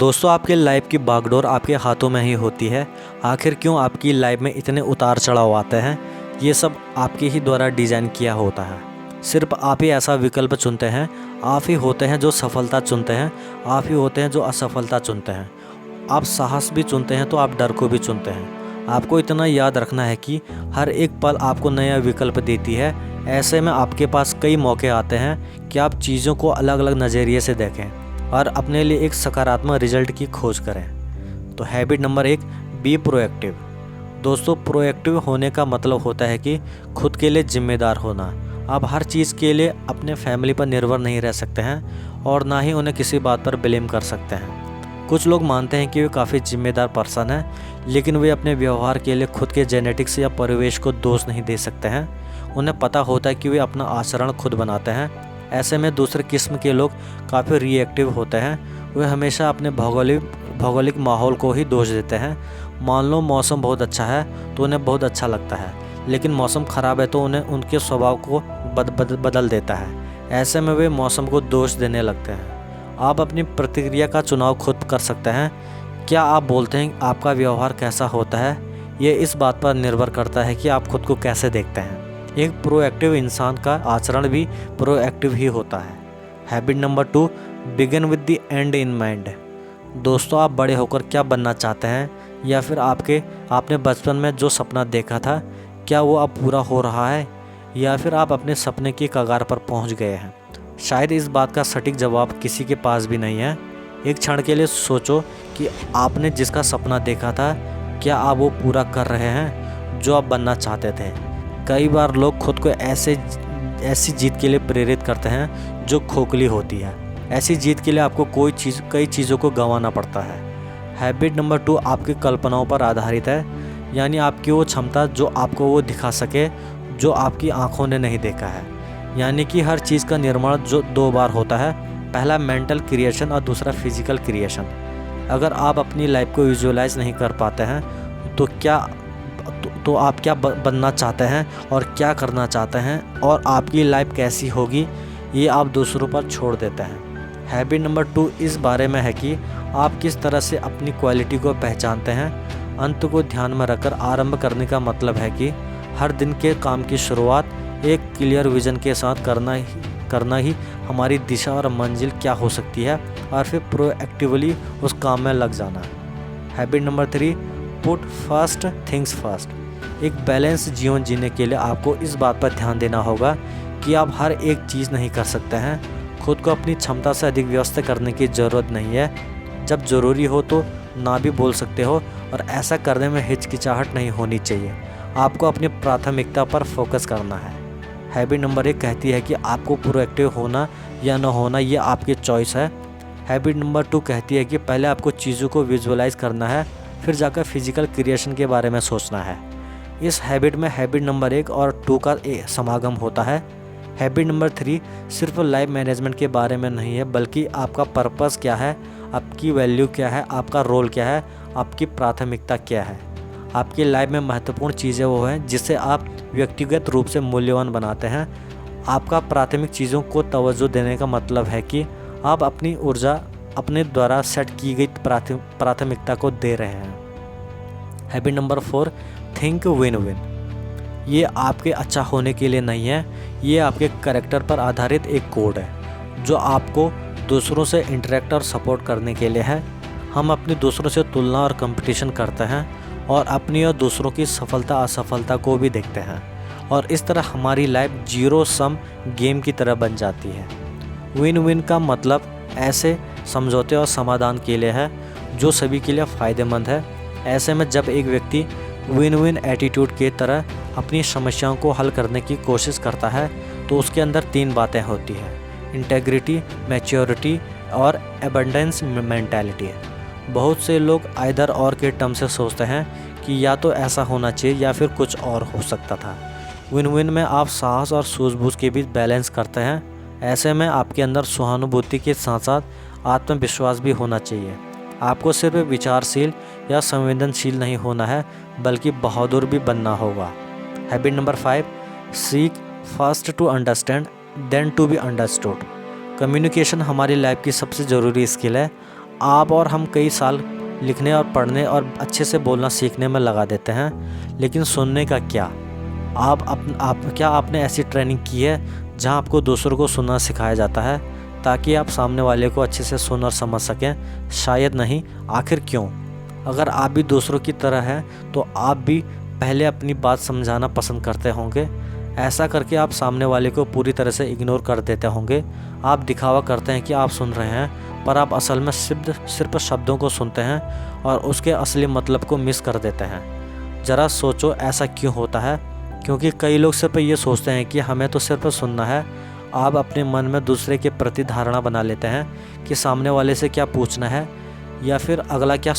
दोस्तों, आपके लाइफ की बागडोर आपके हाथों में ही होती है। आखिर क्यों आपकी लाइफ में इतने उतार चढ़ाव आते हैं? ये सब आपके ही द्वारा डिज़ाइन किया होता है। सिर्फ आप ही ऐसा विकल्प चुनते हैं। आप ही होते हैं जो सफलता चुनते हैं। आप ही होते हैं जो असफलता चुनते हैं। आप साहस भी चुनते हैं तो आप डर को भी चुनते हैं। आपको इतना याद रखना है कि हर एक पल आपको नया विकल्प देती है। ऐसे में आपके पास कई मौके आते हैं कि आप चीज़ों को अलग अलग नज़रिए से देखें और अपने लिए एक सकारात्मक रिजल्ट की खोज करें। तो हैबिट नंबर 1, बी प्रोएक्टिव। दोस्तों, प्रोएक्टिव होने का मतलब होता है कि खुद के लिए जिम्मेदार होना। आप हर चीज़ के लिए अपने फैमिली पर निर्भर नहीं रह सकते हैं और ना ही उन्हें किसी बात पर ब्लेम कर सकते हैं। कुछ लोग मानते हैं कि वे काफ़ी जिम्मेदार पर्सन हैं, लेकिन वे अपने व्यवहार के लिए खुद के जेनेटिक्स या परिवेश को दोष नहीं दे सकते हैं। उन्हें पता होता है कि वे अपना आचरण खुद बनाते हैं। ऐसे में दूसरे किस्म के लोग काफ़ी रिएक्टिव होते हैं। वे हमेशा अपने भौगोलिक माहौल को ही दोष देते हैं। मान लो मौसम बहुत अच्छा है तो उन्हें बहुत अच्छा लगता है, लेकिन मौसम ख़राब है तो उन्हें उनके स्वभाव को बदल देता है। ऐसे में वे मौसम को दोष देने लगते हैं। आप अपनी प्रतिक्रिया का चुनाव खुद कर सकते हैं। क्या आप बोलते हैं आपका व्यवहार कैसा होता है, ये इस बात पर निर्भर करता है कि आप खुद को कैसे देखते हैं। एक प्रोएक्टिव इंसान का आचरण भी प्रोएक्टिव ही होता है। Habit number 2, begin with the and in mind. दोस्तों, आप बड़े होकर क्या बनना चाहते हैं, या फिर आपने बचपन में जो सपना देखा था, क्या वो अब पूरा हो रहा है, या फिर आप अपने सपने की कगार पर पहुंच गए हैं? शायद इस बात का सटीक जवाब किसी के पास भी नहीं है। एक क्षण के लिए सोचो कि आपने जिसका सपना देखा था, क्या आप वो पूरा कर रहे हैं जो आप बनना चाहते थे? कई बार लोग खुद को ऐसी जीत के लिए प्रेरित करते हैं जो खोखली होती है। ऐसी जीत के लिए आपको कई चीज़ों को गंवाना पड़ता है। हैबिट नंबर 2, आपकी कल्पनाओं पर आधारित है, यानी आपकी वो क्षमता जो आपको वो दिखा सके जो आपकी आंखों ने नहीं देखा है। यानी कि हर चीज़ का निर्माण जो 2 बार होता है, पहला मेंटल क्रिएशन और दूसरा फिजिकल क्रिएशन। अगर आप अपनी लाइफ को विजुअलाइज नहीं कर पाते हैं तो आप क्या बनना चाहते हैं और क्या करना चाहते हैं और आपकी लाइफ कैसी होगी, ये आप दूसरों पर छोड़ देते हैं। हैबिट नंबर 2 इस बारे में है कि आप किस तरह से अपनी क्वालिटी को पहचानते हैं। अंत को ध्यान में रखकर आरंभ करने का मतलब है कि हर दिन के काम की शुरुआत एक क्लियर विजन के साथ करना ही हमारी दिशा और मंजिल क्या हो सकती है, और फिर प्रोएक्टिवली उस काम में लग जाना। Habit number 3, put first things first. एक बैलेंस जीवन जीने के लिए आपको इस बात पर ध्यान देना होगा कि आप हर एक चीज़ नहीं कर सकते हैं। खुद को अपनी क्षमता से अधिक व्यस्त करने की ज़रूरत नहीं है। जब ज़रूरी हो तो ना भी बोल सकते हो, और ऐसा करने में हिचकिचाहट नहीं होनी चाहिए। आपको अपनी प्राथमिकता पर फोकस करना है। हैबिट नंबर 1 कहती है कि आपको प्रोएक्टिव होना या न होना, ये आपकी चॉइस है। हैबिट नंबर 2 कहती है कि पहले आपको चीज़ों को विजुअलाइज करना है, फिर जाकर फिजिकल क्रिएशन के बारे में सोचना है। इस हैबिट में हैबिट नंबर 1 और 2 का समागम होता है। हैबिट नंबर 3 सिर्फ लाइफ मैनेजमेंट के बारे में नहीं है, बल्कि आपका पर्पस क्या है, आपकी वैल्यू क्या है, आपका रोल क्या है, आपकी प्राथमिकता क्या है। आपकी लाइफ में महत्वपूर्ण चीज़ें वो हैं जिससे आप व्यक्तिगत रूप से मूल्यवान बनाते हैं। आपका प्राथमिक चीज़ों को तवज्जो देने का मतलब है कि आप अपनी ऊर्जा अपने द्वारा सेट की गई प्राथमिकता को दे रहे हैं। Habit number 4, think win win. ये आपके अच्छा होने के लिए नहीं है, ये आपके कैरेक्टर पर आधारित एक कोड है जो आपको दूसरों से इंटरेक्ट और सपोर्ट करने के लिए है। हम अपनी दूसरों से तुलना और कंपटीशन करते हैं और अपनी और दूसरों की सफलता असफलता को भी देखते हैं, और इस तरह हमारी लाइफ जीरो सम गेम की तरह बन जाती है। विन विन का मतलब ऐसे समझौते और समाधान के लिए है जो सभी के लिए फ़ायदेमंद है। ऐसे में जब एक व्यक्ति विन विन एटीट्यूड के तरह अपनी समस्याओं को हल करने की कोशिश करता है तो उसके अंदर 3 बातें होती हैं: इंटेग्रिटी, मैच्योरिटी और एबंडेंस मेंटालिटी। बहुत से लोग आइदर और के टर्म से सोचते हैं कि या तो ऐसा होना चाहिए या फिर कुछ और हो सकता था। विन विन में आप साहस और सूझबूझ के बीच बैलेंस करते हैं। ऐसे में आपके अंदर सहानुभूति के साथ साथ आत्मविश्वास भी होना चाहिए। आपको सिर्फ विचारशील या संवेदनशील नहीं होना है, बल्कि बहादुर भी बनना होगा। Habit number 5, seek first to understand then to be understood. Communication हमारी लाइफ की सबसे ज़रूरी स्किल है। आप और हम कई साल लिखने और पढ़ने और अच्छे से बोलना सीखने में लगा देते हैं, लेकिन सुनने का क्या? क्या आपने ऐसी ट्रेनिंग की है जहां आपको दूसरों को सुनना सिखाया जाता है ताकि आप सामने वाले को अच्छे से सुन और समझ सकें? शायद नहीं। आखिर क्यों? अगर आप भी दूसरों की तरह हैं तो आप भी पहले अपनी बात समझाना पसंद करते होंगे। ऐसा करके आप सामने वाले को पूरी तरह से इग्नोर कर देते होंगे। आप दिखावा करते हैं कि आप सुन रहे हैं, पर आप असल में सिर्फ शब्दों को सुनते हैं और उसके असली मतलब को मिस कर देते हैं। ज़रा सोचो ऐसा क्यों होता है? क्योंकि कई लोग सिर्फ ये सोचते हैं कि हमें तो सिर्फ सुनना है। आप अपने मन में दूसरे के प्रति धारणा बना लेते हैं कि सामने वाले से क्या पूछना है या फिर अगला क्या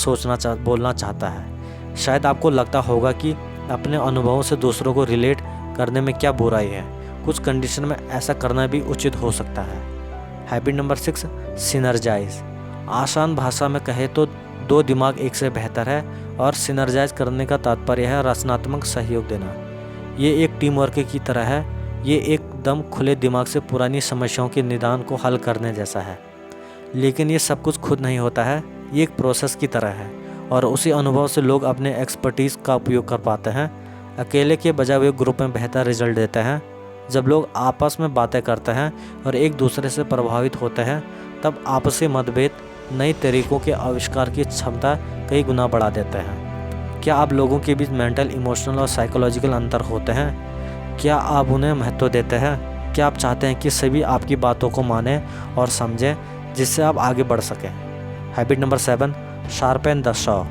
बोलना चाहता है। शायद आपको लगता होगा कि अपने अनुभवों से दूसरों को रिलेट करने में क्या बुराई है। कुछ कंडीशन में ऐसा करना भी उचित हो सकता है। Habit number 6, synergise. आसान भाषा में कहे तो दो दिमाग एक से बेहतर है, और सिनर्जाइज करने का तात्पर्य है रचनात्मक सहयोग देना। ये एक टीम वर्क की तरह है। ये एकदम खुले दिमाग से पुरानी समस्याओं के निदान को हल करने जैसा है। लेकिन ये सब कुछ खुद नहीं होता है, ये एक प्रोसेस की तरह है, और उसी अनुभव से लोग अपने एक्सपर्टीज़ का उपयोग कर पाते हैं। अकेले के बजाय वे ग्रुप में बेहतर रिजल्ट देते हैं। जब लोग आपस में बातें करते हैं और एक दूसरे से प्रभावित होते हैं, तब आपसी मतभेद नए तरीक़ों के आविष्कार की क्षमता कई गुना बढ़ा देते हैं। क्या आप लोगों के बीच मेंटल, इमोशनल और साइकोलॉजिकल अंतर होते हैं? क्या आप उन्हें महत्व देते हैं? क्या आप चाहते हैं कि सभी आपकी बातों को मानें और समझें, जिससे आप आगे बढ़ सकें? Habit number 7, sharpen the Shaw.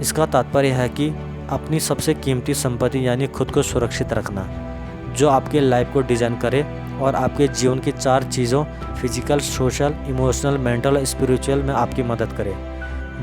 इसका तात्पर्य है कि अपनी सबसे कीमती संपत्ति यानी खुद को सुरक्षित रखना, जो आपके लाइफ को डिज़ाइन करे और आपके जीवन की 4 चीज़ों फिजिकल, सोशल, इमोशनल, मेंटल और स्पिरिचुअल में आपकी मदद करे।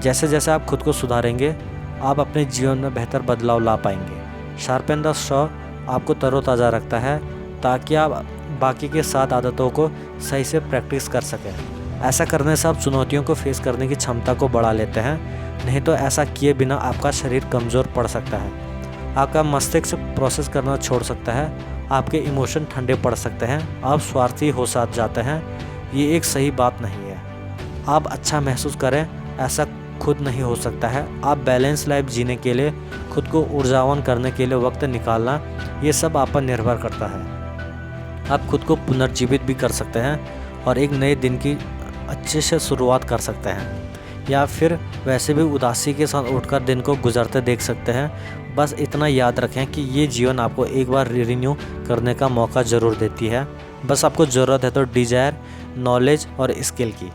जैसे जैसे आप खुद को सुधारेंगे, आप अपने जीवन में बेहतर बदलाव ला पाएंगे। शार्पन द शॉ आपको तरोताज़ा रखता है ताकि आप बाकी के 7 आदतों को सही से प्रैक्टिस कर सकें। ऐसा करने से आप चुनौतियों को फेस करने की क्षमता को बढ़ा लेते हैं, नहीं तो ऐसा किए बिना आपका शरीर कमज़ोर पड़ सकता है। आपका मस्तिष्क प्रोसेस करना छोड़ सकता है, आपके इमोशन ठंडे पड़ सकते हैं, आप स्वार्थी हो जाते हैं। ये एक सही बात नहीं है। आप अच्छा महसूस करें, ऐसा खुद नहीं हो सकता है। आप बैलेंस लाइफ जीने के लिए, खुद को ऊर्जावान करने के लिए वक्त निकालना, ये सब आप पर निर्भर करता है। आप खुद को पुनर्जीवित भी कर सकते हैं और एक नए दिन की अच्छे से शुरुआत कर सकते हैं, या फिर वैसे भी उदासी के साथ उठकर दिन को गुजरते देख सकते हैं। बस इतना याद रखें कि ये जीवन आपको एक बार रिन्यू करने का मौका ज़रूर देती है। बस आपको ज़रूरत है तो डिज़ायर, नॉलेज और स्किल की।